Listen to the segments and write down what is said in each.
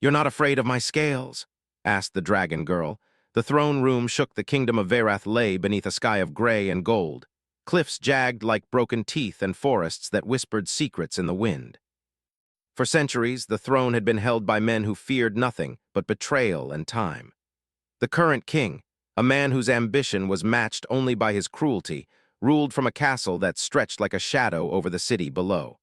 "You're not afraid of my scales?" asked the dragon girl. The throne room shook. The kingdom of Verath lay beneath a sky of gray and gold, cliffs jagged like broken teeth and forests that whispered secrets in the wind. For centuries, the throne had been held by men who feared nothing but betrayal and time. The current king, a man whose ambition was matched only by his cruelty, ruled from a castle that stretched like a shadow over the city below.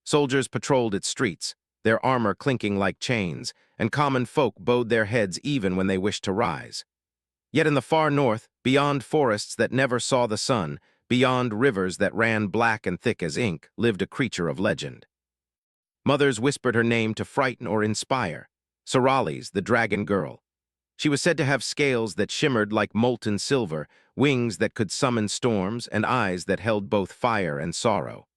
Soldiers patrolled its streets, their armor clinking like chains, and common folk bowed their heads even when they wished to rise. Yet in the far north, beyond forests that never saw the sun, beyond rivers that ran black and thick as ink, lived a creature of legend. Mothers whispered her name to frighten or inspire: Sorales, the dragon girl. She was said to have scales that shimmered like molten silver, wings that could summon storms, and eyes that held both fire and sorrow.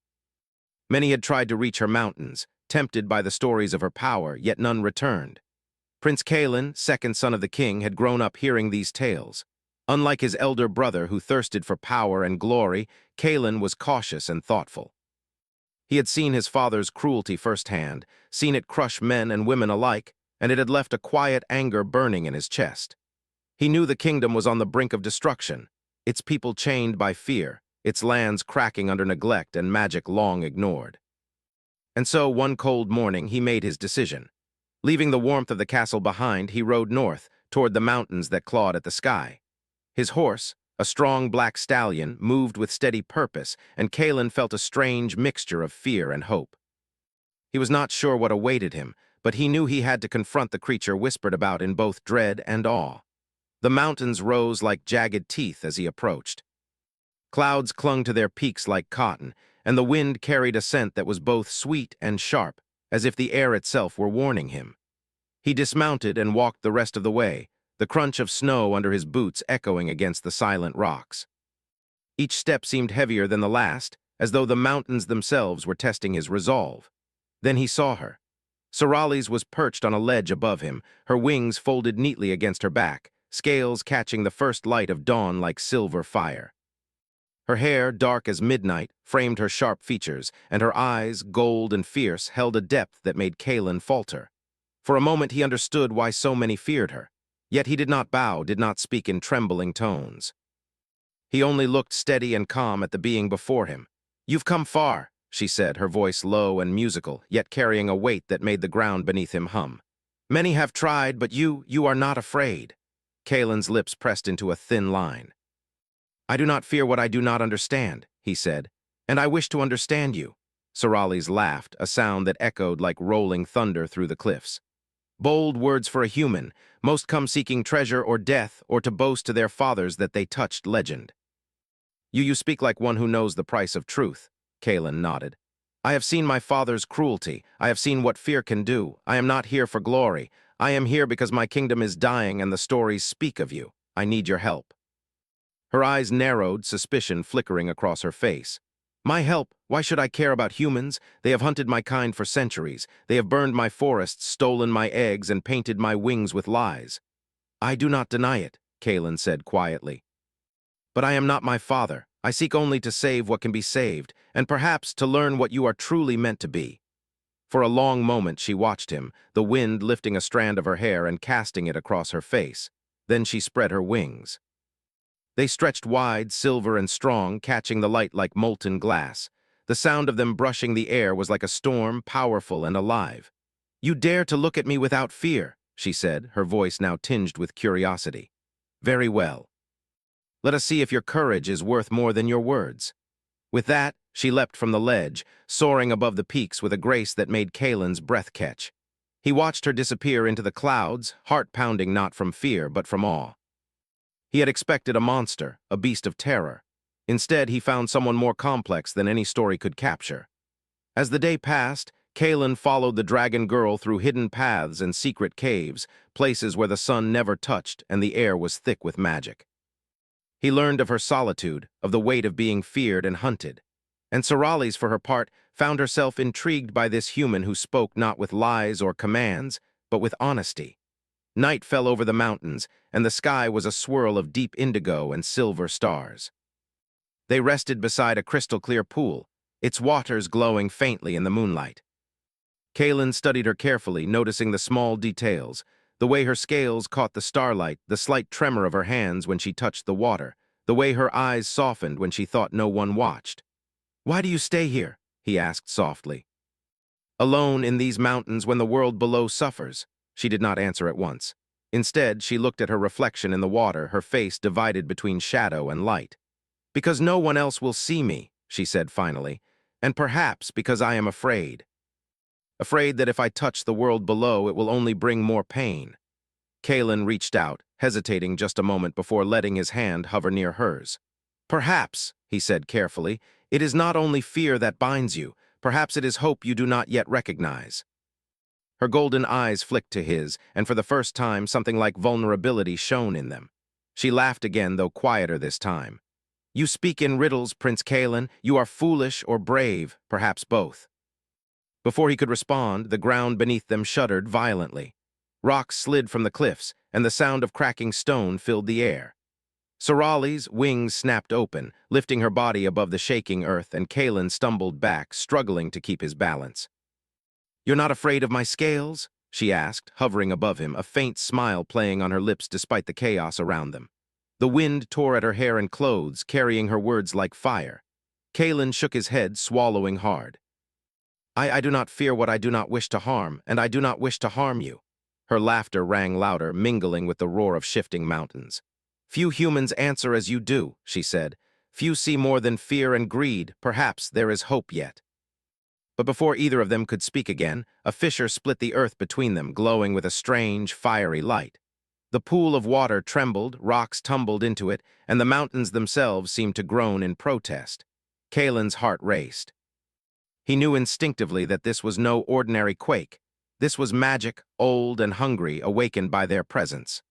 Many had tried to reach her mountains, tempted by the stories of her power, yet none returned. Prince Kalen, second son of the king, had grown up hearing these tales. Unlike his elder brother, who thirsted for power and glory, Kalen was cautious and thoughtful. He had seen his father's cruelty firsthand, seen it crush men and women alike, and it had left a quiet anger burning in his chest. He knew the kingdom was on the brink of destruction, its people chained by fear, its lands cracking under neglect and magic long ignored. And so, one cold morning, he made his decision. Leaving the warmth of the castle behind, he rode north, toward the mountains that clawed at the sky. His horse, a strong black stallion, moved with steady purpose, and Kalen felt a strange mixture of fear and hope. He was not sure what awaited him, but he knew he had to confront the creature whispered about in both dread and awe. The mountains rose like jagged teeth as he approached. Clouds clung to their peaks like cotton, and the wind carried a scent that was both sweet and sharp, as if the air itself were warning him. He dismounted and walked the rest of the way, the crunch of snow under his boots echoing against the silent rocks. Each step seemed heavier than the last, as though the mountains themselves were testing his resolve. Then he saw her. Sorales was perched on a ledge above him, her wings folded neatly against her back, scales catching the first light of dawn like silver fire. Her hair, dark as midnight, framed her sharp features, and her eyes, gold and fierce, held a depth that made Kalen falter. For a moment he understood why so many feared her. Yet he did not bow, did not speak in trembling tones. He only looked steady and calm at the being before him. "You've come far," she said, her voice low and musical, yet carrying a weight that made the ground beneath him hum. "Many have tried, but you are not afraid." Kalen's lips pressed into a thin line. "I do not fear what I do not understand," he said, "and I wish to understand you." Sorales laughed, a sound that echoed like rolling thunder through the cliffs. "Bold words for a human. Most come seeking treasure or death, or to boast to their fathers that they touched legend." You speak like one who knows the price of truth," Kalen nodded. "I have seen my father's cruelty. I have seen what fear can do. I am not here for glory. I am here because my kingdom is dying and the stories speak of you. I need your help." Her eyes narrowed, suspicion flickering across her face. "My help? Why should I care about humans? They have hunted my kind for centuries. They have burned my forests, stolen my eggs, and painted my wings with lies." "I do not deny it," Kalen said quietly. "But I am not my father. I seek only to save what can be saved, and perhaps to learn what you are truly meant to be." For a long moment she watched him, the wind lifting a strand of her hair and casting it across her face. Then she spread her wings. They stretched wide, silver and strong, catching the light like molten glass. The sound of them brushing the air was like a storm, powerful and alive. "You dare to look at me without fear," she said, her voice now tinged with curiosity. "Very well. Let us see if your courage is worth more than your words." With that, she leapt from the ledge, soaring above the peaks with a grace that made Kalen's breath catch. He watched her disappear into the clouds, heart pounding not from fear but from awe. He had expected a monster, a beast of terror. Instead, he found someone more complex than any story could capture. As the day passed, Kalen followed the dragon girl through hidden paths and secret caves, places where the sun never touched and the air was thick with magic. He learned of her solitude, of the weight of being feared and hunted. And Sorales, for her part, found herself intrigued by this human who spoke not with lies or commands, but with honesty. Night fell over the mountains, and the sky was a swirl of deep indigo and silver stars. They rested beside a crystal-clear pool, its waters glowing faintly in the moonlight. Kaelin studied her carefully, noticing the small details, the way her scales caught the starlight, the slight tremor of her hands when she touched the water, the way her eyes softened when she thought no one watched. "Why do you stay here?" he asked softly. "Alone in these mountains when the world below suffers." She did not answer at once. Instead, she looked at her reflection in the water, her face divided between shadow and light. "Because no one else will see me," she said finally, "and perhaps because I am afraid. Afraid that if I touch the world below, it will only bring more pain." Kaelin reached out, hesitating just a moment before letting his hand hover near hers. "Perhaps," he said carefully, "it is not only fear that binds you. Perhaps it is hope you do not yet recognize." Her golden eyes flicked to his, and for the first time something like vulnerability shone in them. She laughed again, though quieter this time. "You speak in riddles, Prince Kaelin. You are foolish or brave, perhaps both." Before he could respond, the ground beneath them shuddered violently. Rocks slid from the cliffs, and the sound of cracking stone filled the air. Sorali's wings snapped open, lifting her body above the shaking earth, and Kaelin stumbled back, struggling to keep his balance. "You're not afraid of my scales?" she asked, hovering above him, a faint smile playing on her lips despite the chaos around them. The wind tore at her hair and clothes, carrying her words like fire. Kaelin shook his head, swallowing hard. I do not fear what I do not wish to harm, and I do not wish to harm you." Her laughter rang louder, mingling with the roar of shifting mountains. "Few humans answer as you do," she said. "Few see more than fear and greed. Perhaps there is hope yet." But before either of them could speak again, a fissure split the earth between them, glowing with a strange, fiery light. The pool of water trembled, rocks tumbled into it, and the mountains themselves seemed to groan in protest. Kaelin's heart raced. He knew instinctively that this was no ordinary quake. This was magic, old and hungry, awakened by their presence.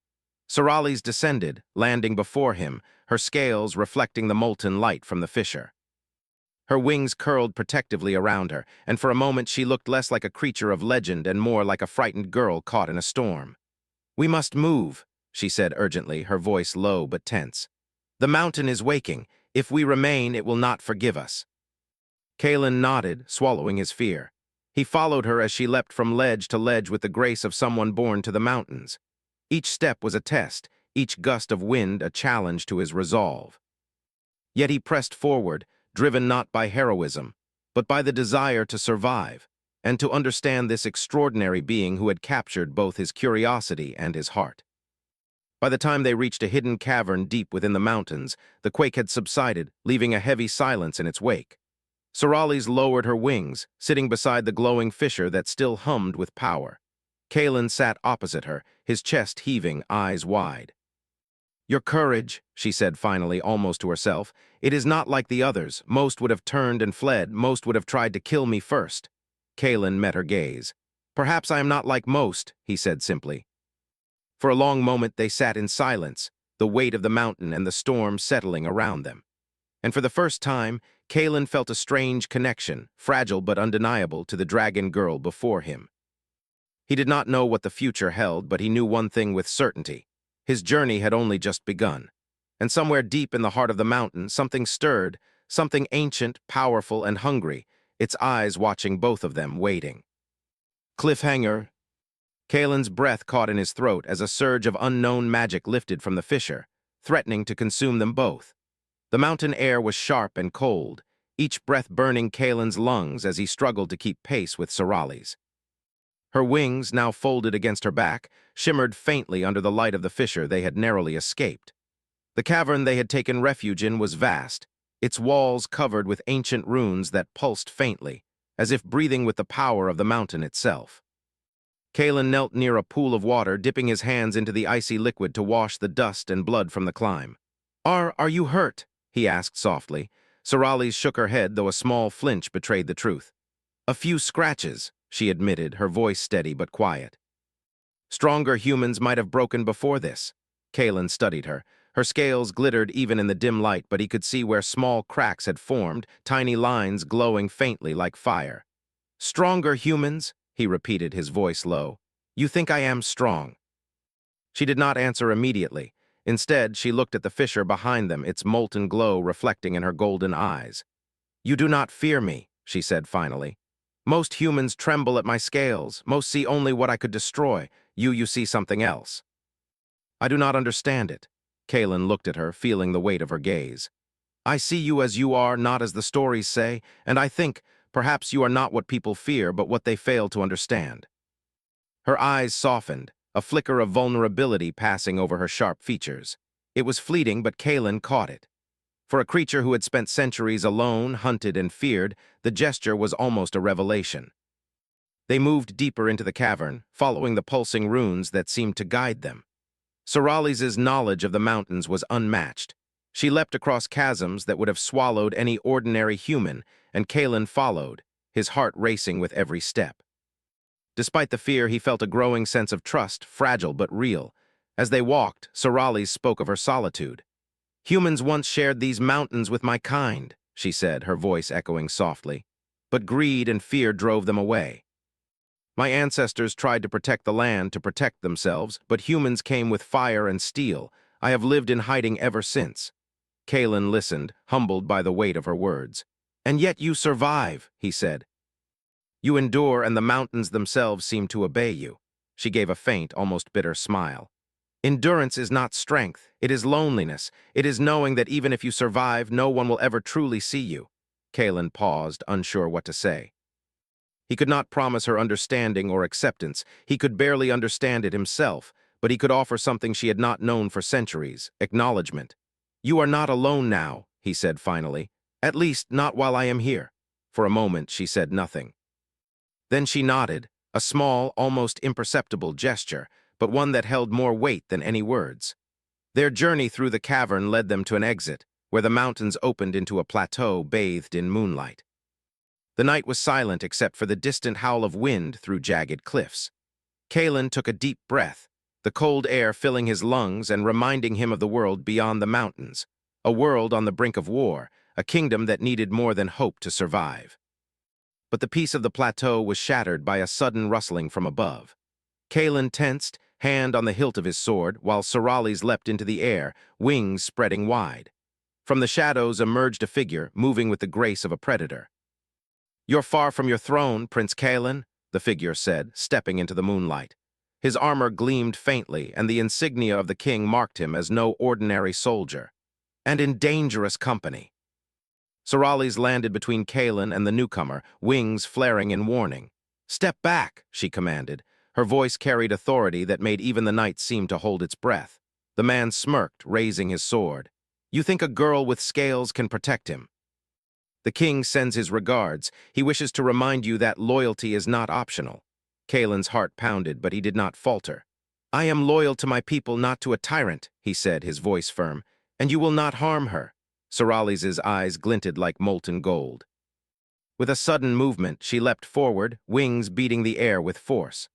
Sorali's descended, landing before him, her scales reflecting the molten light from the fissure. Her wings curled protectively around her, and for a moment she looked less like a creature of legend and more like a frightened girl caught in a storm. "We must move," she said urgently, her voice low but tense. "The mountain is waking. If we remain, it will not forgive us." Kaelin nodded, swallowing his fear. He followed her as she leapt from ledge to ledge with the grace of someone born to the mountains. Each step was a test, each gust of wind a challenge to his resolve. Yet he pressed forward, driven not by heroism, but by the desire to survive, and to understand this extraordinary being who had captured both his curiosity and his heart. By the time they reached a hidden cavern deep within the mountains, the quake had subsided, leaving a heavy silence in its wake. Sorali's lowered her wings, sitting beside the glowing fissure that still hummed with power. Kaelin sat opposite her, his chest heaving, eyes wide. "Your courage," she said finally, almost to herself. "It is not like the others. Most would have turned and fled. Most would have tried to kill me first." Kaelin met her gaze. "Perhaps I am not like most," he said simply. For a long moment they sat in silence, the weight of the mountain and the storm settling around them. And for the first time, Kaelin felt a strange connection, fragile but undeniable, to the dragon girl before him. He did not know what the future held, but he knew one thing with certainty. His journey had only just begun. And somewhere deep in the heart of the mountain, something stirred, something ancient, powerful, and hungry, its eyes watching both of them, waiting. Cliffhanger. Kaelin's breath caught in his throat as a surge of unknown magic lifted from the fissure, threatening to consume them both. The mountain air was sharp and cold, each breath burning Kaelin's lungs as he struggled to keep pace with Sorali's. Her wings, now folded against her back, shimmered faintly under the light of the fissure they had narrowly escaped. The cavern they had taken refuge in was vast, its walls covered with ancient runes that pulsed faintly, as if breathing with the power of the mountain itself. Kaelin knelt near a pool of water, dipping his hands into the icy liquid to wash the dust and blood from the climb. Are you hurt?" he asked softly. Sorali shook her head, though a small flinch betrayed the truth. "A few scratches," she admitted, her voice steady but quiet. Stronger humans might have broken before this. Kaelin studied her. Her scales glittered even in the dim light, but he could see where small cracks had formed, tiny lines glowing faintly like fire. "Stronger humans?" he repeated, his voice low. "You think I am strong?" She did not answer immediately. Instead, she looked at the fissure behind them, its molten glow reflecting in her golden eyes. "You do not fear me," she said finally. Most humans tremble at my scales. Most see only what I could destroy. You see something else. I do not understand it. Kaelin looked at her, feeling the weight of her gaze. I see you as you are, not as the stories say, and I think, perhaps you are not what people fear, but what they fail to understand. Her eyes softened, a flicker of vulnerability passing over her sharp features. It was fleeting, but Kaelin caught it. For a creature who had spent centuries alone, hunted and feared, the gesture was almost a revelation. They moved deeper into the cavern, following the pulsing runes that seemed to guide them. Soralis's knowledge of the mountains was unmatched. She leapt across chasms that would have swallowed any ordinary human, and Kaelin followed, his heart racing with every step. Despite the fear, he felt a growing sense of trust, fragile but real. As they walked, Soralis spoke of her solitude. Humans once shared these mountains with my kind, she said, her voice echoing softly. But greed and fear drove them away. My ancestors tried to protect the land, to protect themselves, but humans came with fire and steel. I have lived in hiding ever since. Kaelin listened, humbled by the weight of her words. And yet you survive, he said. You endure, and the mountains themselves seem to obey you. She gave a faint, almost bitter smile. Endurance is not strength, it is loneliness. It is knowing that even if you survive, no one will ever truly see you. Kaelin paused, unsure what to say. He could not promise her understanding or acceptance. He could barely understand it himself, but he could offer something she had not known for centuries, acknowledgement. You are not alone now, he said finally. At least, not while I am here. For a moment, she said nothing. Then she nodded, a small, almost imperceptible gesture, but one that held more weight than any words. Their journey through the cavern led them to an exit, where the mountains opened into a plateau bathed in moonlight. The night was silent except for the distant howl of wind through jagged cliffs. Kaelin took a deep breath, the cold air filling his lungs and reminding him of the world beyond the mountains, a world on the brink of war, a kingdom that needed more than hope to survive. But the peace of the plateau was shattered by a sudden rustling from above. Kaelin tensed, hand on the hilt of his sword, while Soralis leapt into the air, wings spreading wide. From the shadows emerged a figure, moving with the grace of a predator. You're far from your throne, Prince Kaelin, the figure said, stepping into the moonlight. His armor gleamed faintly, and the insignia of the king marked him as no ordinary soldier. And in dangerous company. Soralis landed between Kaelin and the newcomer, wings flaring in warning. Step back, she commanded. Her voice carried authority that made even the night seem to hold its breath. The man smirked, raising his sword. You think a girl with scales can protect him? The king sends his regards. He wishes to remind you that loyalty is not optional. Kaelin's heart pounded, but he did not falter. I am loyal to my people, not to a tyrant, he said, his voice firm. And you will not harm her. Soralis's eyes glinted like molten gold. With a sudden movement, she leapt forward, wings beating the air with force.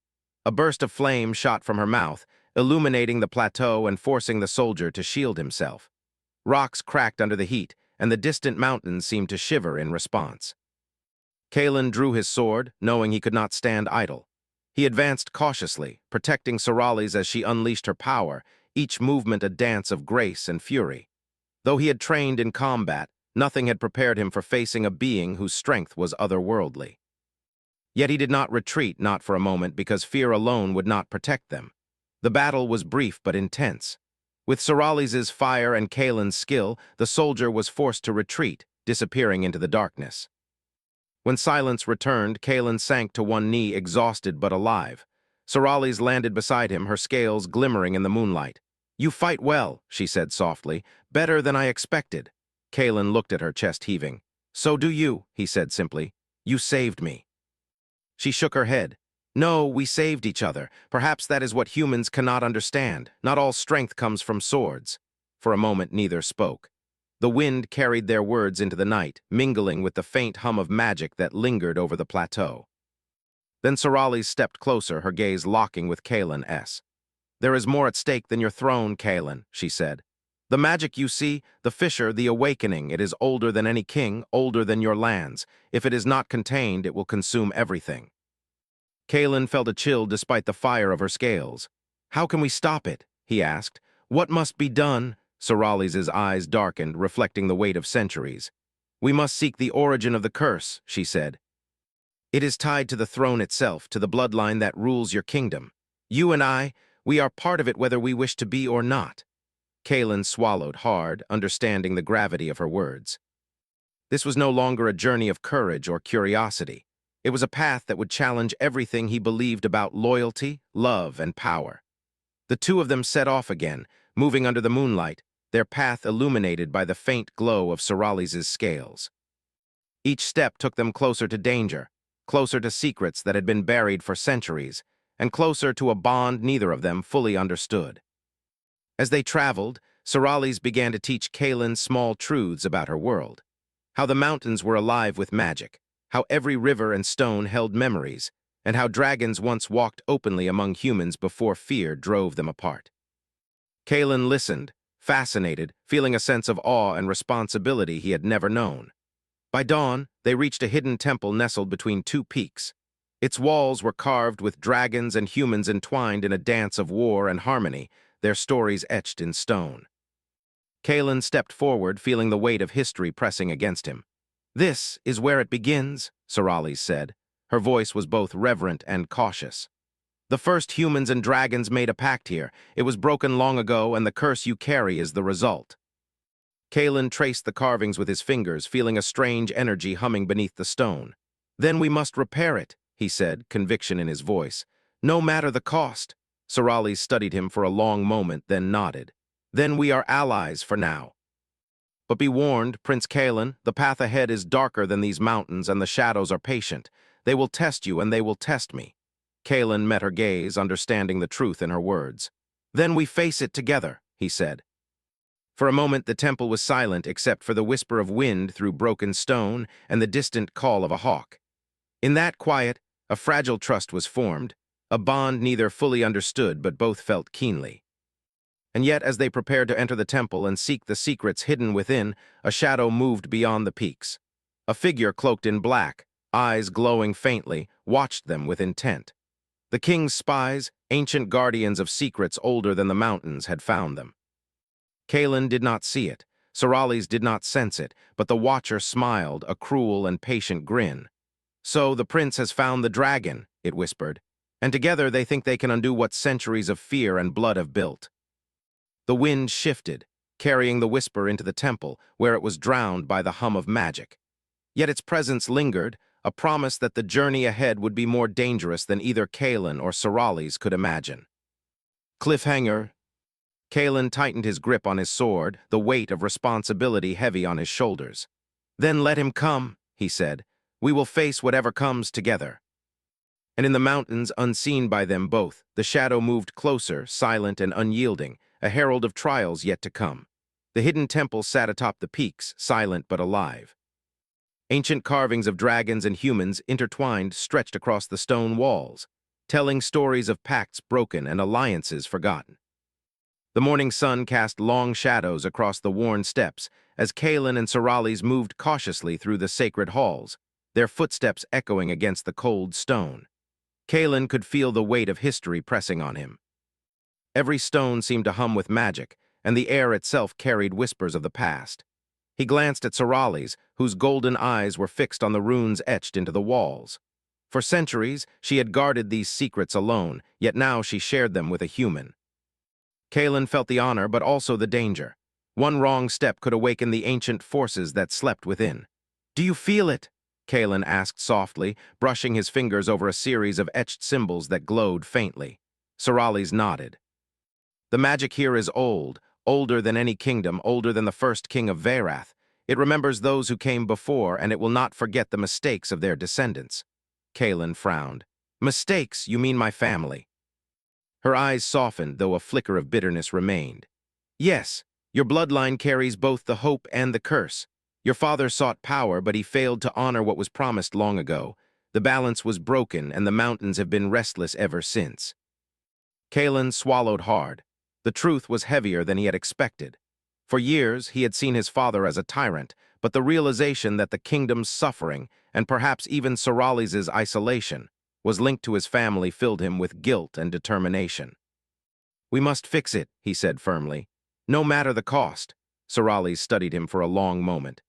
A burst of flame shot from her mouth, illuminating the plateau and forcing the soldier to shield himself. Rocks cracked under the heat, and the distant mountains seemed to shiver in response. Kaelin drew his sword, knowing he could not stand idle. He advanced cautiously, protecting Soralis as she unleashed her power, each movement a dance of grace and fury. Though he had trained in combat, nothing had prepared him for facing a being whose strength was otherworldly. Yet he did not retreat, not for a moment, because fear alone would not protect them. The battle was brief but intense. With Soralis's fire and Kaelin's skill, the soldier was forced to retreat, disappearing into the darkness. When silence returned, Kaelin sank to one knee, exhausted but alive. Soralis landed beside him, her scales glimmering in the moonlight. You fight well, she said softly. Better than I expected. Kaelin looked at her, chest heaving. So do you, he said simply. You saved me. She shook her head. No, we saved each other. Perhaps that is what humans cannot understand. Not all strength comes from swords. For a moment, neither spoke. The wind carried their words into the night, mingling with the faint hum of magic that lingered over the plateau. Then Soralis stepped closer, her gaze locking with Kaelin's. There is more at stake than your throne, Kaelin, she said. The magic you see, the fissure, the awakening, it is older than any king, older than your lands. If it is not contained, it will consume everything. Kaelin felt a chill despite the fire of her scales. How can we stop it? He asked. What must be done? Soralis's eyes darkened, reflecting the weight of centuries. We must seek the origin of the curse, she said. It is tied to the throne itself, to the bloodline that rules your kingdom. You and I, we are part of it whether we wish to be or not. Kaelin swallowed hard, understanding the gravity of her words. This was no longer a journey of courage or curiosity. It was a path that would challenge everything he believed about loyalty, love, and power. The two of them set off again, moving under the moonlight, their path illuminated by the faint glow of Soralis's scales. Each step took them closer to danger, closer to secrets that had been buried for centuries, and closer to a bond neither of them fully understood. As they traveled, Soralis began to teach Kaelin small truths about her world. How the mountains were alive with magic, how every river and stone held memories, and how dragons once walked openly among humans before fear drove them apart. Kaelin listened, fascinated, feeling a sense of awe and responsibility he had never known. By dawn, they reached a hidden temple nestled between two peaks. Its walls were carved with dragons and humans entwined in a dance of war and harmony, their stories etched in stone. Kaelin stepped forward, feeling the weight of history pressing against him. "This is where it begins," Soralis said. Her voice was both reverent and cautious. "The first humans and dragons made a pact here. It was broken long ago, and the curse you carry is the result." Kaelin traced the carvings with his fingers, feeling a strange energy humming beneath the stone. "Then we must repair it," he said, conviction in his voice. "No matter the cost." Soralis studied him for a long moment, then nodded. "Then we are allies for now. But be warned, Prince Kaelin, the path ahead is darker than these mountains, and the shadows are patient. They will test you, and they will test me." Kaelin met her gaze, understanding the truth in her words. "Then we face it together," he said. For a moment the temple was silent except for the whisper of wind through broken stone and the distant call of a hawk. In that quiet, a fragile trust was formed, a bond neither fully understood but both felt keenly. And yet, as they prepared to enter the temple and seek the secrets hidden within, a shadow moved beyond the peaks. A figure cloaked in black, eyes glowing faintly, watched them with intent. The king's spies, ancient guardians of secrets older than the mountains, had found them. Kaelin did not see it, Soralis did not sense it, but the watcher smiled, a cruel and patient grin. "So the prince has found the dragon," it whispered, "and together they think they can undo what centuries of fear and blood have built." The wind shifted, carrying the whisper into the temple, where it was drowned by the hum of magic. Yet its presence lingered, a promise that the journey ahead would be more dangerous than either Kaelin or Soralis could imagine. Cliffhanger. Kaelin tightened his grip on his sword, the weight of responsibility heavy on his shoulders. "Then let him come," he said. "We will face whatever comes together." And in the mountains, unseen by them both, the shadow moved closer, silent and unyielding, a herald of trials yet to come. The hidden temple sat atop the peaks, silent but alive. Ancient carvings of dragons and humans intertwined stretched across the stone walls, telling stories of pacts broken and alliances forgotten. The morning sun cast long shadows across the worn steps as Kaelin and Soralis moved cautiously through the sacred halls, their footsteps echoing against the cold stone. Kaelin could feel the weight of history pressing on him. Every stone seemed to hum with magic, and the air itself carried whispers of the past. He glanced at Soralis, whose golden eyes were fixed on the runes etched into the walls. For centuries, she had guarded these secrets alone, yet now she shared them with a human. Kaelin felt the honor, but also the danger. One wrong step could awaken the ancient forces that slept within. "Do you feel it?" Kaelin asked softly, brushing his fingers over a series of etched symbols that glowed faintly. Soralis nodded. "The magic here is old, older than any kingdom, older than the first king of Veyrath. It remembers those who came before, and it will not forget the mistakes of their descendants." Kaelin frowned. "Mistakes? You mean my family?" Her eyes softened, though a flicker of bitterness remained. "Yes, your bloodline carries both the hope and the curse. Your father sought power, but he failed to honor what was promised long ago. The balance was broken, and the mountains have been restless ever since." Kaelin swallowed hard. The truth was heavier than he had expected. For years, he had seen his father as a tyrant, but the realization that the kingdom's suffering, and perhaps even Soralis's isolation, was linked to his family filled him with guilt and determination. "We must fix it," he said firmly. "No matter the cost." Soralis studied him for a long moment.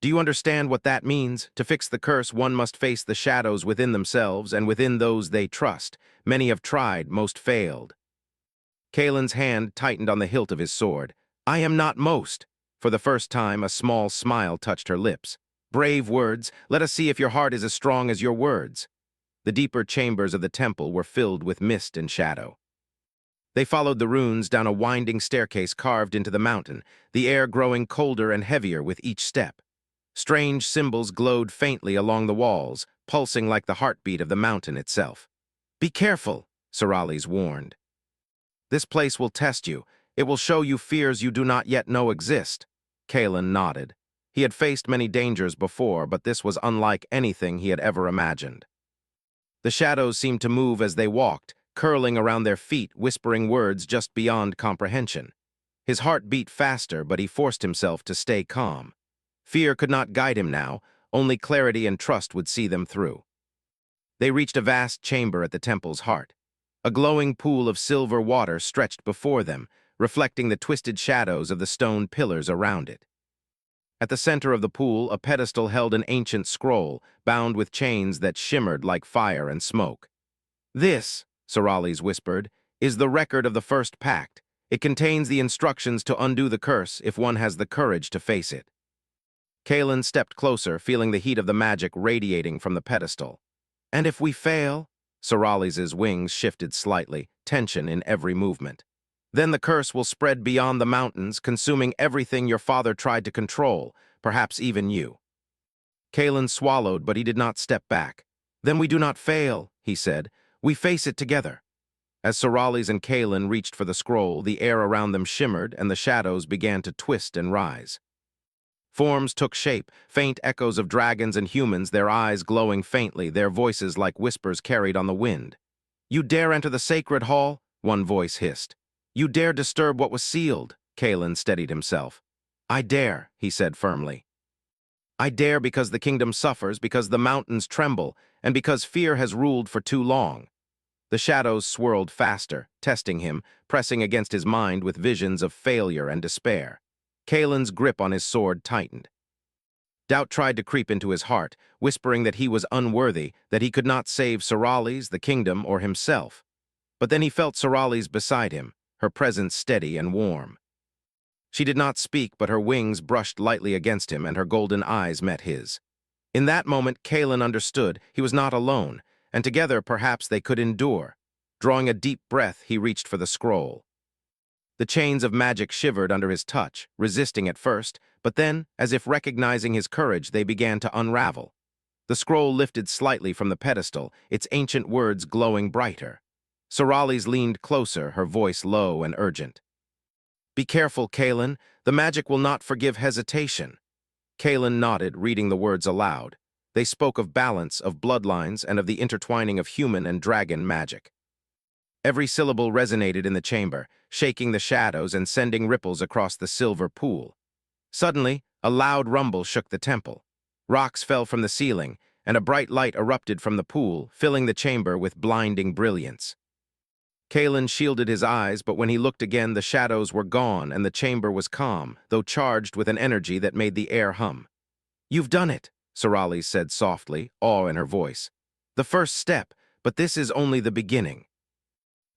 Do you understand what that means? To fix the curse, one must face the shadows within themselves and within those they trust. Many have tried, most failed. Kalen's hand tightened on the hilt of his sword. I am not most. For the first time, a small smile touched her lips. Brave words. Let us see if your heart is as strong as your words. The deeper chambers of the temple were filled with mist and shadow. They followed the runes down a winding staircase carved into the mountain, the air growing colder and heavier with each step. Strange symbols glowed faintly along the walls, pulsing like the heartbeat of the mountain itself. Be careful, Sorales warned. This place will test you. It will show you fears you do not yet know exist. Kalen nodded. He had faced many dangers before, but this was unlike anything he had ever imagined. The shadows seemed to move as they walked, curling around their feet, whispering words just beyond comprehension. His heart beat faster, but he forced himself to stay calm. Fear could not guide him now, only clarity and trust would see them through. They reached a vast chamber at the temple's heart. A glowing pool of silver water stretched before them, reflecting the twisted shadows of the stone pillars around it. At the center of the pool, a pedestal held an ancient scroll, bound with chains that shimmered like fire and smoke. This, Sorales whispered, is the record of the first pact. It contains the instructions to undo the curse if one has the courage to face it. Kalen stepped closer, feeling the heat of the magic radiating from the pedestal. And if we fail? Sorales' wings shifted slightly, tension in every movement. Then the curse will spread beyond the mountains, consuming everything your father tried to control, perhaps even you. Kalen swallowed, but he did not step back. Then we do not fail, he said. We face it together. As Sorales and Kalen reached for the scroll, the air around them shimmered and the shadows began to twist and rise. Forms took shape, faint echoes of dragons and humans, their eyes glowing faintly, their voices like whispers carried on the wind. You dare enter the sacred hall? One voice hissed. You dare disturb what was sealed? Kalen steadied himself. I dare, he said firmly. I dare because the kingdom suffers, because the mountains tremble, and because fear has ruled for too long. The shadows swirled faster, testing him, pressing against his mind with visions of failure and despair. Kalen's grip on his sword tightened. Doubt tried to creep into his heart, whispering that he was unworthy, that he could not save Sorales, the kingdom, or himself. But then he felt Sorales beside him, her presence steady and warm. She did not speak, but her wings brushed lightly against him and her golden eyes met his. In that moment, Kalen understood he was not alone, and together perhaps they could endure. Drawing a deep breath, he reached for the scroll. The chains of magic shivered under his touch, resisting at first, but then, as if recognizing his courage, they began to unravel. The scroll lifted slightly from the pedestal, its ancient words glowing brighter. Sorales leaned closer, her voice low and urgent. Be careful, Kalen. The magic will not forgive hesitation. Kalen nodded, reading the words aloud. They spoke of balance, of bloodlines, and of the intertwining of human and dragon magic. Every syllable resonated in the chamber, shaking the shadows and sending ripples across the silver pool. Suddenly, a loud rumble shook the temple. Rocks fell from the ceiling, and a bright light erupted from the pool, filling the chamber with blinding brilliance. Kalen shielded his eyes, but when he looked again, the shadows were gone and the chamber was calm, though charged with an energy that made the air hum. You've done it, Sorales said softly, awe in her voice. The first step, but this is only the beginning.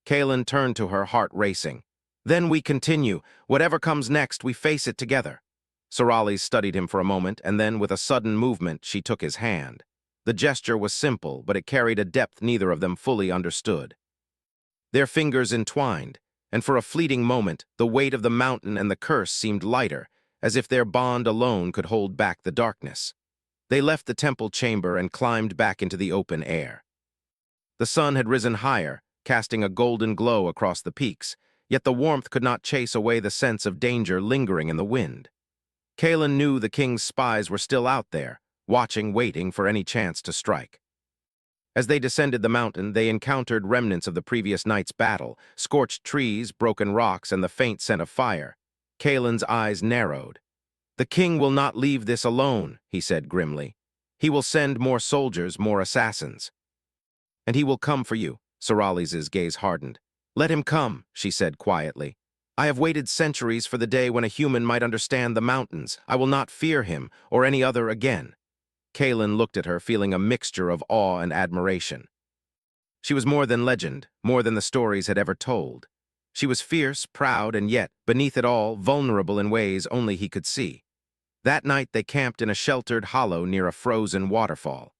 Kalen turned to her, heart racing. Then we continue. Whatever comes next, we face it together. Sorales studied him for a moment, and then, with a sudden movement, she took his hand. The gesture was simple, but it carried a depth neither of them fully understood. Their fingers entwined, and for a fleeting moment, the weight of the mountain and the curse seemed lighter, as if their bond alone could hold back the darkness. They left the temple chamber and climbed back into the open air. The sun had risen higher, casting a golden glow across the peaks, yet the warmth could not chase away the sense of danger lingering in the wind. Kalen knew the king's spies were still out there, watching, waiting for any chance to strike. As they descended the mountain, they encountered remnants of the previous night's battle, scorched trees, broken rocks, and the faint scent of fire. Kalen's eyes narrowed. The king will not leave this alone, he said grimly. He will send more soldiers, more assassins. And he will come for you. Sorales' gaze hardened. Let him come, she said quietly. I have waited centuries for the day when a human might understand the mountains. I will not fear him or any other again. Kaelin looked at her, feeling a mixture of awe and admiration. She was more than legend, more than the stories had ever told. She was fierce, proud, and yet, beneath it all, vulnerable in ways only he could see. That night they camped in a sheltered hollow near a frozen waterfall.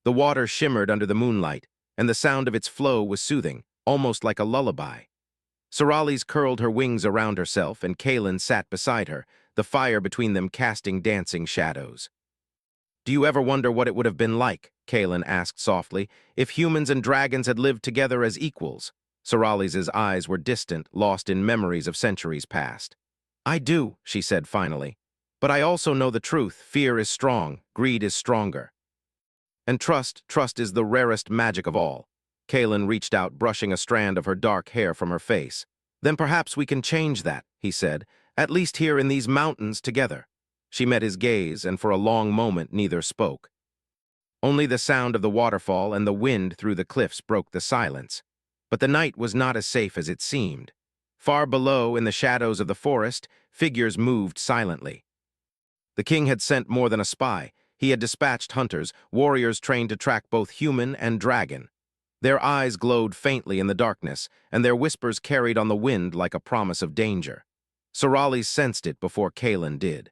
The water shimmered under the moonlight, and the sound of its flow was soothing, almost like a lullaby. Sorales curled her wings around herself, and Kaelin sat beside her, the fire between them casting dancing shadows. "Do you ever wonder what it would have been like," Kaelin asked softly, "if humans and dragons had lived together as equals?" Sorales' eyes were distant, lost in memories of centuries past. "I do," she said finally. "But I also know the truth. Fear is strong, greed is stronger. And trust is the rarest magic of all." Kaelin reached out, brushing a strand of her dark hair from her face. "Then perhaps we can change that," he said, "at least here in these mountains together." She met his gaze, and for a long moment neither spoke. Only the sound of the waterfall and the wind through the cliffs broke the silence. But the night was not as safe as it seemed. Far below, in the shadows of the forest, figures moved silently. The king had sent more than a spy. He had dispatched hunters, warriors trained to track both human and dragon. Their eyes glowed faintly in the darkness, and their whispers carried on the wind like a promise of danger. Sorales sensed it before Kaelin did.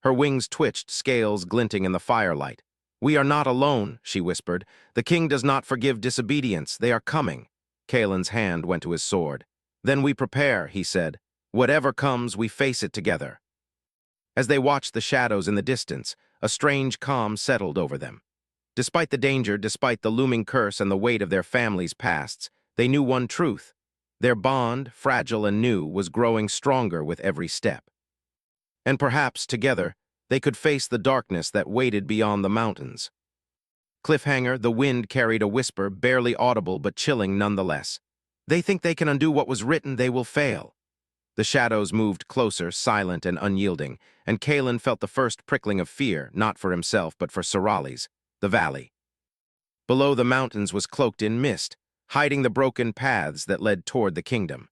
Her wings twitched, scales glinting in the firelight. "We are not alone," she whispered. "The king does not forgive disobedience. They are coming." Kaelin's hand went to his sword. "Then we prepare," he said. "Whatever comes, we face it together." As they watched the shadows in the distance, a strange calm settled over them. Despite the danger, despite the looming curse and the weight of their families' pasts, they knew one truth. Their bond, fragile and new, was growing stronger with every step. And perhaps, together, they could face the darkness that waited beyond the mountains. Cliffhanger, the wind carried a whisper, barely audible but chilling nonetheless. "They think they can undo what was written, they will fail." The shadows moved closer, silent and unyielding, and Kaelin felt the first prickling of fear, not for himself but for Sorales, the valley. Below, the mountains was cloaked in mist, hiding the broken paths that led toward the kingdom.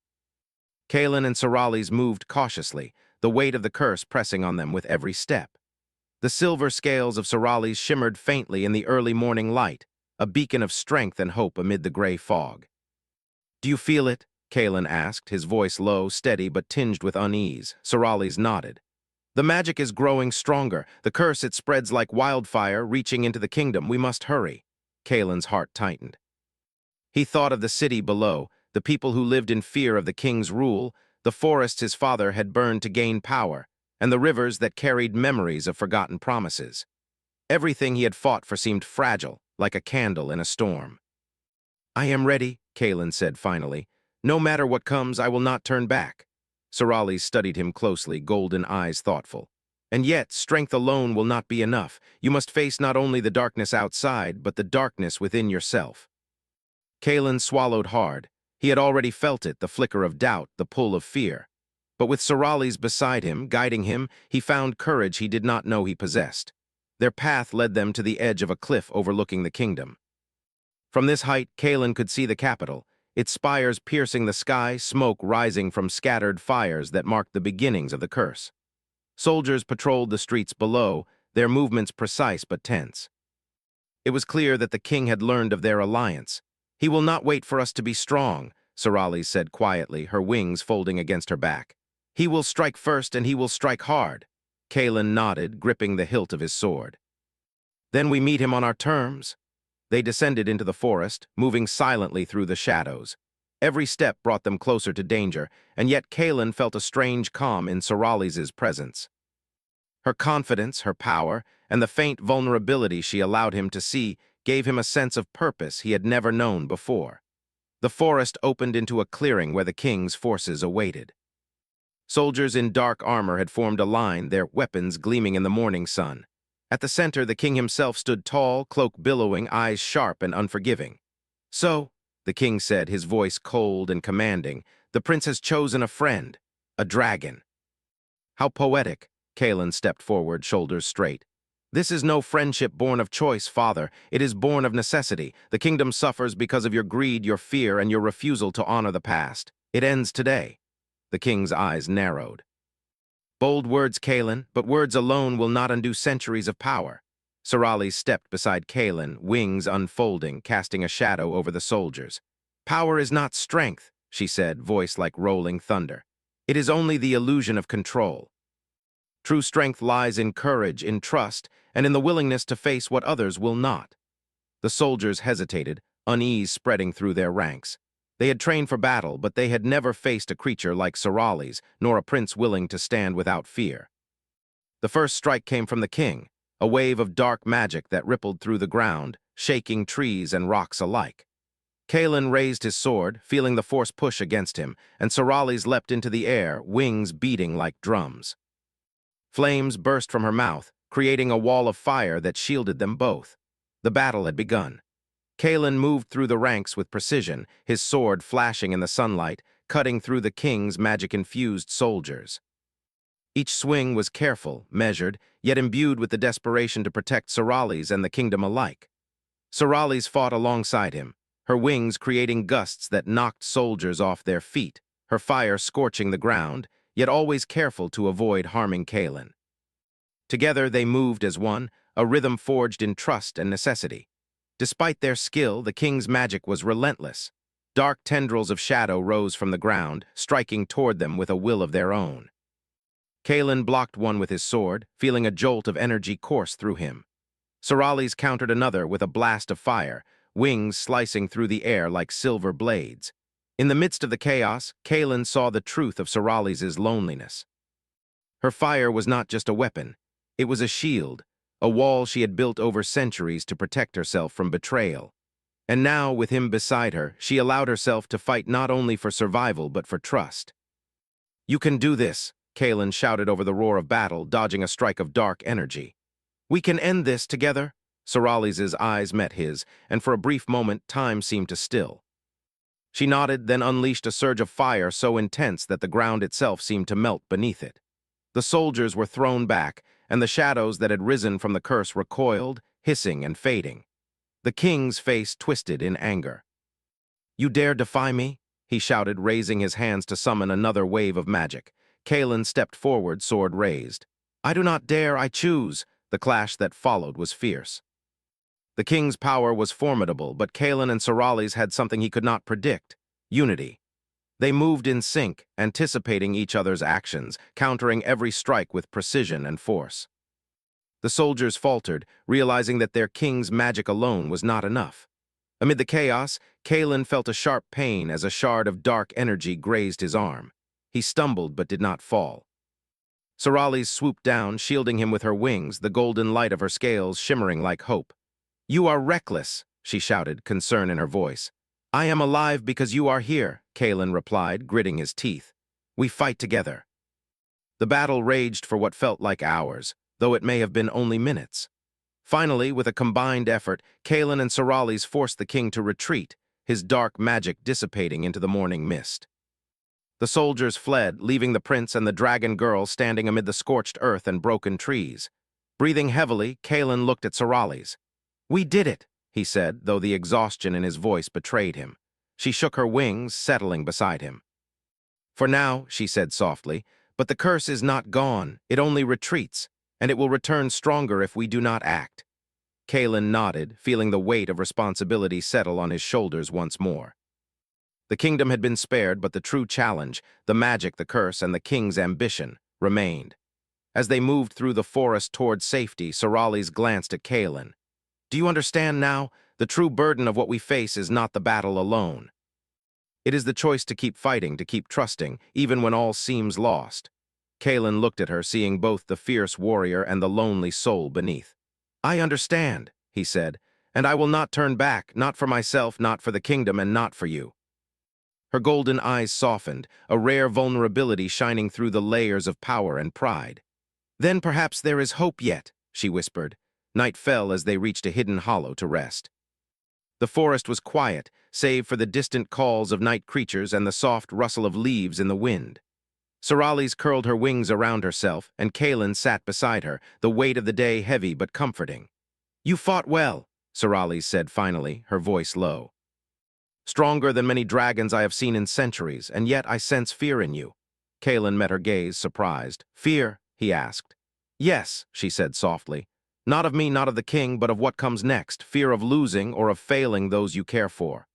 Kaelin and Sorales moved cautiously, the weight of the curse pressing on them with every step. The silver scales of Sorales shimmered faintly in the early morning light, a beacon of strength and hope amid the gray fog. "Do you feel it?" Kaelin asked, his voice low, steady, but tinged with unease. Sorales nodded. "The magic is growing stronger. The curse, it spreads like wildfire, reaching into the kingdom. We must hurry." Kaelin's heart tightened. He thought of the city below, the people who lived in fear of the king's rule, the forests his father had burned to gain power, and the rivers that carried memories of forgotten promises. Everything he had fought for seemed fragile, like a candle in a storm. "I am ready," Kaelin said finally. "No matter what comes, I will not turn back." Sorales studied him closely, golden eyes thoughtful. "And yet, strength alone will not be enough. You must face not only the darkness outside, but the darkness within yourself." Kaelin swallowed hard. He had already felt it, the flicker of doubt, the pull of fear. But with Sorales beside him, guiding him, he found courage he did not know he possessed. Their path led them to the edge of a cliff overlooking the kingdom. From this height, Kaelin could see the capital, its spires piercing the sky, smoke rising from scattered fires that marked the beginnings of the curse. Soldiers patrolled the streets below, their movements precise but tense. It was clear that the king had learned of their alliance. "He will not wait for us to be strong," Sorales said quietly, her wings folding against her back. "He will strike first, and he will strike hard." Kaelin nodded, gripping the hilt of his sword. "Then we meet him on our terms." They descended into the forest, moving silently through the shadows. Every step brought them closer to danger, and yet Kaelin felt a strange calm in Sorales' presence. Her confidence, her power, and the faint vulnerability she allowed him to see gave him a sense of purpose he had never known before. The forest opened into a clearing where the king's forces awaited. Soldiers in dark armor had formed a line, their weapons gleaming in the morning sun. At the center, the king himself stood tall, cloak billowing, eyes sharp and unforgiving. "So," the king said, his voice cold and commanding, "the prince has chosen a friend, a dragon." "How poetic." Kaelin stepped forward, shoulders straight. "This is no friendship born of choice, father. It is born of necessity. The kingdom suffers because of your greed, your fear, and your refusal to honor the past. It ends today." The king's eyes narrowed. Bold words, Kaelin, but words alone will not undo centuries of power. Sorali stepped beside Kaelin, wings unfolding, casting a shadow over the soldiers. Power is not strength, she said, voice like rolling thunder. It is only the illusion of control. True strength lies in courage, in trust, and in the willingness to face what others will not. The soldiers hesitated, unease spreading through their ranks. They had trained for battle, but they had never faced a creature like Sorali's, nor a prince willing to stand without fear. The first strike came from the king, a wave of dark magic that rippled through the ground, shaking trees and rocks alike. Kaelin raised his sword, feeling the force push against him, and Sorali's leapt into the air, wings beating like drums. Flames burst from her mouth, creating a wall of fire that shielded them both. The battle had begun. Kaelin moved through the ranks with precision, his sword flashing in the sunlight, cutting through the king's magic-infused soldiers. Each swing was careful, measured, yet imbued with the desperation to protect Sorali's and the kingdom alike. Sorali's fought alongside him, her wings creating gusts that knocked soldiers off their feet, her fire scorching the ground, yet always careful to avoid harming Kaelin. Together they moved as one, a rhythm forged in trust and necessity. Despite their skill, the king's magic was relentless. Dark tendrils of shadow rose from the ground, striking toward them with a will of their own. Kaelin blocked one with his sword, feeling a jolt of energy course through him. Sorali's countered another with a blast of fire, wings slicing through the air like silver blades. In the midst of the chaos, Kaelin saw the truth of Sorali's loneliness. Her fire was not just a weapon, it was a shield, a wall she had built over centuries to protect herself from betrayal. And now, with him beside her, she allowed herself to fight not only for survival but for trust. "You can do this," Kaelin shouted over the roar of battle, dodging a strike of dark energy. "We can end this together." Sorali's eyes met his, and for a brief moment time seemed to still. She nodded, then unleashed a surge of fire so intense that the ground itself seemed to melt beneath it. The soldiers were thrown back, and the shadows that had risen from the curse recoiled, hissing and fading. The king's face twisted in anger. "You dare defy me?" he shouted, raising his hands to summon another wave of magic. Kaelin stepped forward, sword raised. "I do not dare, I choose." The clash that followed was fierce. The king's power was formidable, but Kaelin and Sorali's had something he could not predict: unity. They moved in sync, anticipating each other's actions, countering every strike with precision and force. The soldiers faltered, realizing that their king's magic alone was not enough. Amid the chaos, Kaelin felt a sharp pain as a shard of dark energy grazed his arm. He stumbled but did not fall. Sorali's swooped down, shielding him with her wings, the golden light of her scales shimmering like hope. "You are reckless," she shouted, concern in her voice. "I am alive because you are here," Kaelin replied, gritting his teeth. "We fight together." The battle raged for what felt like hours, though it may have been only minutes. Finally, with a combined effort, Kaelin and Sorali's forced the king to retreat, his dark magic dissipating into the morning mist. The soldiers fled, leaving the prince and the dragon girl standing amid the scorched earth and broken trees. Breathing heavily, Kaelin looked at Sorali's. "We did it," he said, though the exhaustion in his voice betrayed him. She shook her wings, settling beside him. "For now," she said softly, "but the curse is not gone, it only retreats, and it will return stronger if we do not act." Kaelin nodded, feeling the weight of responsibility settle on his shoulders once more. The kingdom had been spared, but the true challenge, the magic, the curse, and the king's ambition, remained. As they moved through the forest toward safety, Sorali's glanced at Kaelin. "Do you understand now? The true burden of what we face is not the battle alone. It is the choice to keep fighting, to keep trusting, even when all seems lost." Kaelin looked at her, seeing both the fierce warrior and the lonely soul beneath. "I understand," he said, "and I will not turn back, not for myself, not for the kingdom, and not for you." Her golden eyes softened, a rare vulnerability shining through the layers of power and pride. "Then perhaps there is hope yet," she whispered. Night fell as they reached a hidden hollow to rest. The forest was quiet, save for the distant calls of night creatures and the soft rustle of leaves in the wind. Sorali's curled her wings around herself, and Kaelin sat beside her, the weight of the day heavy but comforting. "You fought well," Sorali said finally, her voice low. "Stronger than many dragons I have seen in centuries, and yet I sense fear in you." Kalen met her gaze, surprised. "Fear?" he asked. "Yes," she said softly. "Not of me, not of the king, but of what comes next. Fear of losing or of failing those you care for."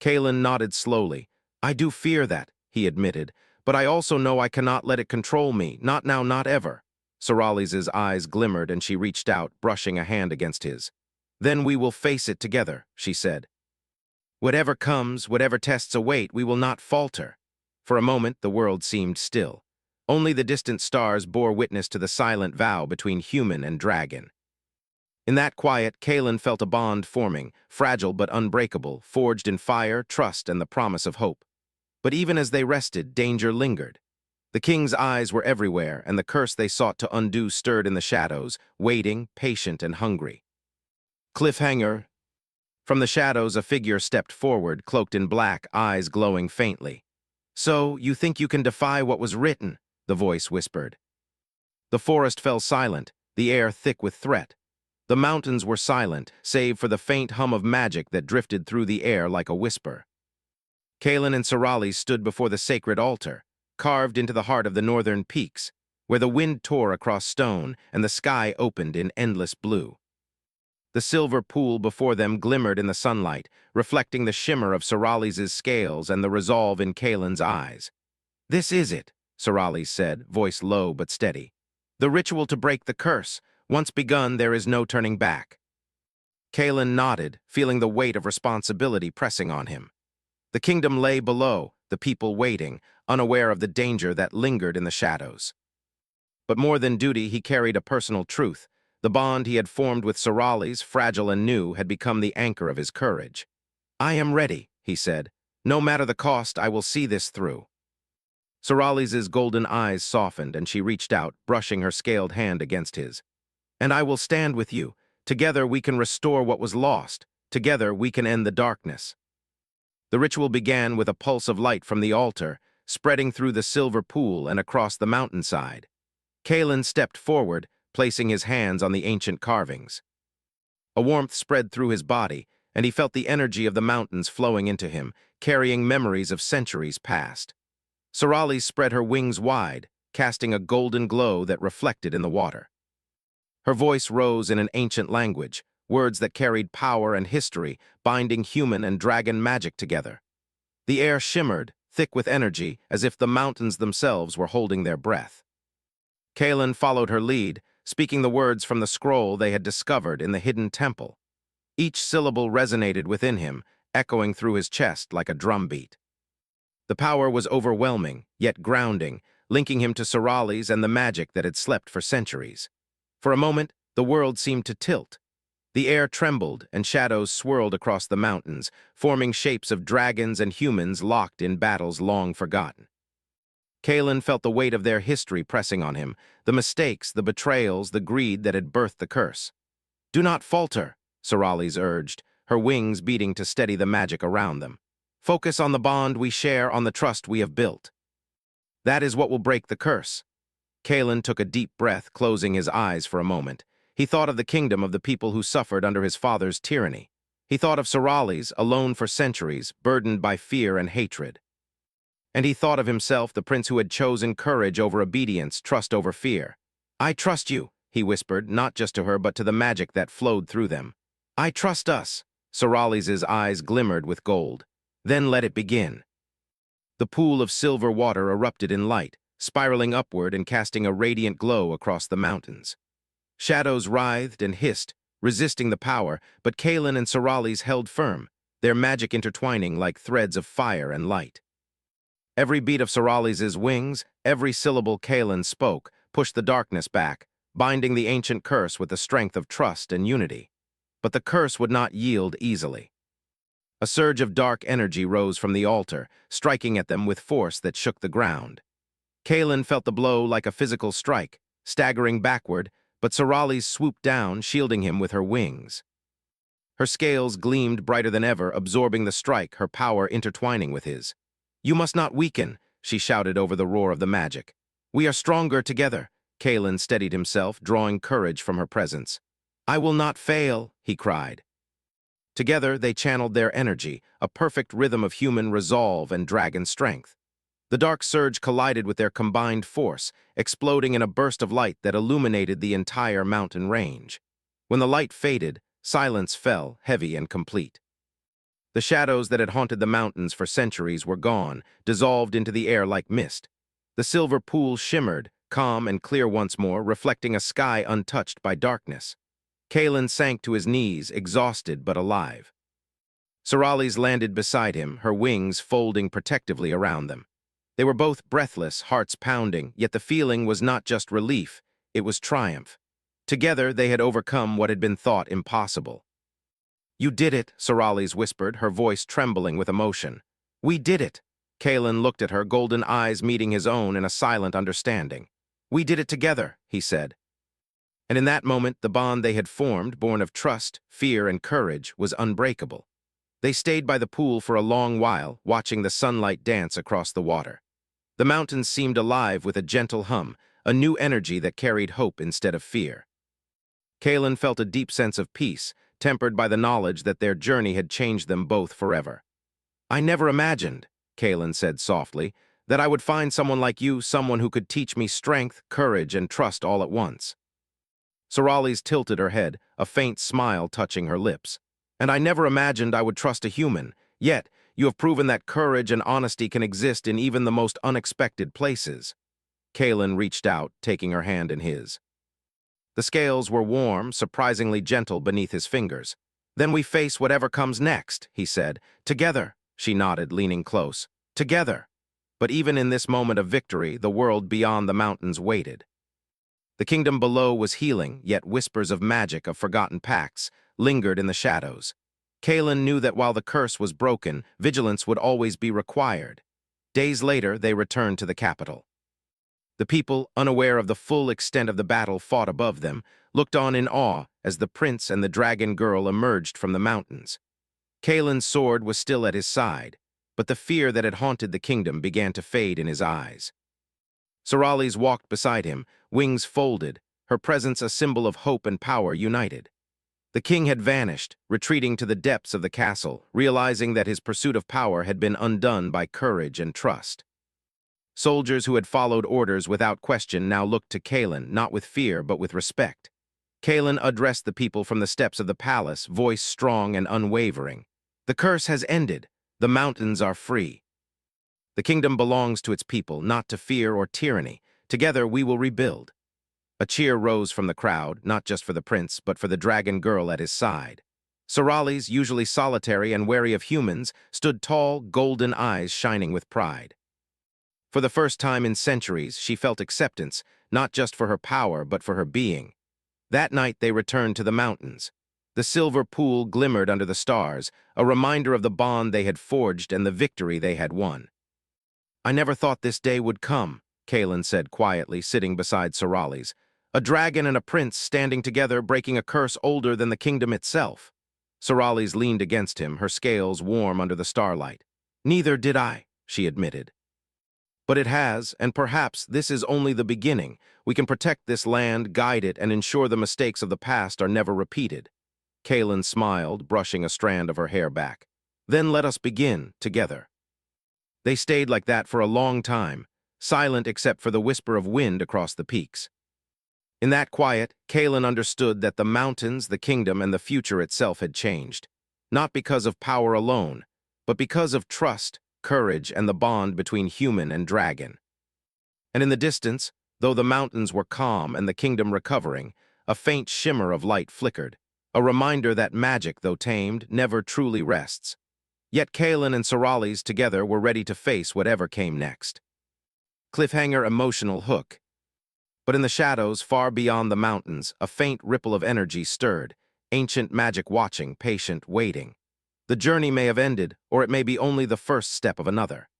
Kalen nodded slowly. "I do fear that," he admitted, "but I also know I cannot let it control me, not now, not ever." Soralis's eyes glimmered and she reached out, brushing a hand against his. "Then we will face it together," she said. "Whatever comes, whatever tests await, we will not falter." For a moment, the world seemed still. Only the distant stars bore witness to the silent vow between human and dragon. In that quiet, Kalen felt a bond forming, fragile but unbreakable, forged in fire, trust, and the promise of hope. But even as they rested, danger lingered. The king's eyes were everywhere, and the curse they sought to undo stirred in the shadows, waiting, patient and hungry. Cliffhanger. From the shadows, a figure stepped forward, cloaked in black, eyes glowing faintly. "So, you think you can defy what was written?" the voice whispered. The forest fell silent, the air thick with threat. The mountains were silent, save for the faint hum of magic that drifted through the air like a whisper. Kalen and Siralis stood before the sacred altar, carved into the heart of the northern peaks, where the wind tore across stone and the sky opened in endless blue. The silver pool before them glimmered in the sunlight, reflecting the shimmer of Siralis's scales and the resolve in Kalen's eyes. "This is it," Siralis said, voice low but steady. "The ritual to break the curse. Once begun, there is no turning back." Kalen nodded, feeling the weight of responsibility pressing on him. The kingdom lay below, the people waiting, unaware of the danger that lingered in the shadows. But more than duty, he carried a personal truth. The bond he had formed with Siralis, fragile and new, had become the anchor of his courage. "I am ready," he said. "No matter the cost, I will see this through." Siralis's golden eyes softened, and she reached out, brushing her scaled hand against his. "And I will stand with you. Together we can restore what was lost. Together we can end the darkness." The ritual began with a pulse of light from the altar, spreading through the silver pool and across the mountainside. Kalen stepped forward, placing his hands on the ancient carvings. A warmth spread through his body, and he felt the energy of the mountains flowing into him, carrying memories of centuries past. Siralis spread her wings wide, casting a golden glow that reflected in the water. Her voice rose in an ancient language, words that carried power and history, binding human and dragon magic together. The air shimmered, thick with energy, as if the mountains themselves were holding their breath. Kalen followed her lead, speaking the words from the scroll they had discovered in the hidden temple. Each syllable resonated within him, echoing through his chest like a drumbeat. The power was overwhelming, yet grounding, linking him to Siralis and the magic that had slept for centuries. For a moment, the world seemed to tilt. The air trembled, and shadows swirled across the mountains, forming shapes of dragons and humans locked in battles long forgotten. Kalen felt the weight of their history pressing on him, the mistakes, the betrayals, the greed that had birthed the curse. "Do not falter," Siralis urged, her wings beating to steady the magic around them. "Focus on the bond we share, on the trust we have built. That is what will break the curse." Kalen took a deep breath, closing his eyes for a moment. He thought of the kingdom of the people who suffered under his father's tyranny. He thought of Siralis, alone for centuries, burdened by fear and hatred. And he thought of himself, the prince who had chosen courage over obedience, trust over fear. "I trust you," he whispered, not just to her but to the magic that flowed through them. "I trust us." Siralis's eyes glimmered with gold. "Then let it begin." The pool of silver water erupted in light, spiraling upward and casting a radiant glow across the mountains. Shadows writhed and hissed, resisting the power, but Kalen and Siralis held firm, their magic intertwining like threads of fire and light. Every beat of Siralis's wings, every syllable Kalen spoke, pushed the darkness back, binding the ancient curse with the strength of trust and unity. But the curse would not yield easily. A surge of dark energy rose from the altar, striking at them with force that shook the ground. Kalen felt the blow like a physical strike, staggering backward, but Siralis swooped down, shielding him with her wings. Her scales gleamed brighter than ever, absorbing the strike, her power intertwining with his. "You must not weaken," she shouted over the roar of the magic. "We are stronger together." Kalen steadied himself, drawing courage from her presence. "I will not fail," he cried. Together, they channeled their energy, a perfect rhythm of human resolve and dragon strength. The dark surge collided with their combined force, exploding in a burst of light that illuminated the entire mountain range. When the light faded, silence fell, heavy and complete. The shadows that had haunted the mountains for centuries were gone, dissolved into the air like mist. The silver pool shimmered, calm and clear once more, reflecting a sky untouched by darkness. Kalen sank to his knees, exhausted but alive. Sorales landed beside him, her wings folding protectively around them. They were both breathless, hearts pounding, yet the feeling was not just relief, it was triumph. Together they had overcome what had been thought impossible. "You did it," Sorales whispered, her voice trembling with emotion. "We did it." Kalen looked at her, golden eyes meeting his own in a silent understanding. "We did it together," he said. And in that moment, the bond they had formed, born of trust, fear, and courage, was unbreakable. They stayed by the pool for a long while, watching the sunlight dance across the water. The mountains seemed alive with a gentle hum, a new energy that carried hope instead of fear. Kalen felt a deep sense of peace, tempered by the knowledge that their journey had changed them both forever. "I never imagined," Kalen said softly, "that I would find someone like you, someone who could teach me strength, courage, and trust all at once." Sorales tilted her head, a faint smile touching her lips. "And I never imagined I would trust a human, yet you have proven that courage and honesty can exist in even the most unexpected places." Kalen reached out, taking her hand in his. The scales were warm, surprisingly gentle beneath his fingers. "Then we face whatever comes next," he said. "Together," she nodded, leaning close. "Together." But even in this moment of victory, the world beyond the mountains waited. The kingdom below was healing, yet whispers of magic, of forgotten pacts, lingered in the shadows. Kalen knew that while the curse was broken, vigilance would always be required. Days later, they returned to the capital. The people, unaware of the full extent of the battle fought above them, looked on in awe as the prince and the dragon girl emerged from the mountains. Kalen's sword was still at his side, but the fear that had haunted the kingdom began to fade in his eyes. Sorales walked beside him, wings folded, her presence a symbol of hope and power united. The king had vanished, retreating to the depths of the castle, realizing that his pursuit of power had been undone by courage and trust. Soldiers who had followed orders without question now looked to Kalen, not with fear but with respect. Kalen addressed the people from the steps of the palace, voice strong and unwavering. "The curse has ended. The mountains are free. The kingdom belongs to its people, not to fear or tyranny. Together we will rebuild." A cheer rose from the crowd, not just for the prince, but for the dragon girl at his side. Sorales, usually solitary and wary of humans, stood tall, golden eyes shining with pride. For the first time in centuries, she felt acceptance, not just for her power, but for her being. That night they returned to the mountains. The silver pool glimmered under the stars, a reminder of the bond they had forged and the victory they had won. "I never thought this day would come," Kalen said quietly, sitting beside Sorales. "A dragon and a prince standing together, breaking a curse older than the kingdom itself." Sorales leaned against him, her scales warm under the starlight. "Neither did I," she admitted. "But it has, and perhaps this is only the beginning. We can protect this land, guide it, and ensure the mistakes of the past are never repeated." Kalen smiled, brushing a strand of her hair back. "Then let us begin, together." They stayed like that for a long time, silent except for the whisper of wind across the peaks. In that quiet, Kalen understood that the mountains, the kingdom, and the future itself had changed. Not because of power alone, but because of trust, courage, and the bond between human and dragon. And in the distance, though the mountains were calm and the kingdom recovering, a faint shimmer of light flickered, a reminder that magic, though tamed, never truly rests. Yet Kalen and Sorales together were ready to face whatever came next. Cliffhanger, emotional hook. But in the shadows, far beyond the mountains, a faint ripple of energy stirred, ancient magic watching, patient, waiting. The journey may have ended, or it may be only the first step of another.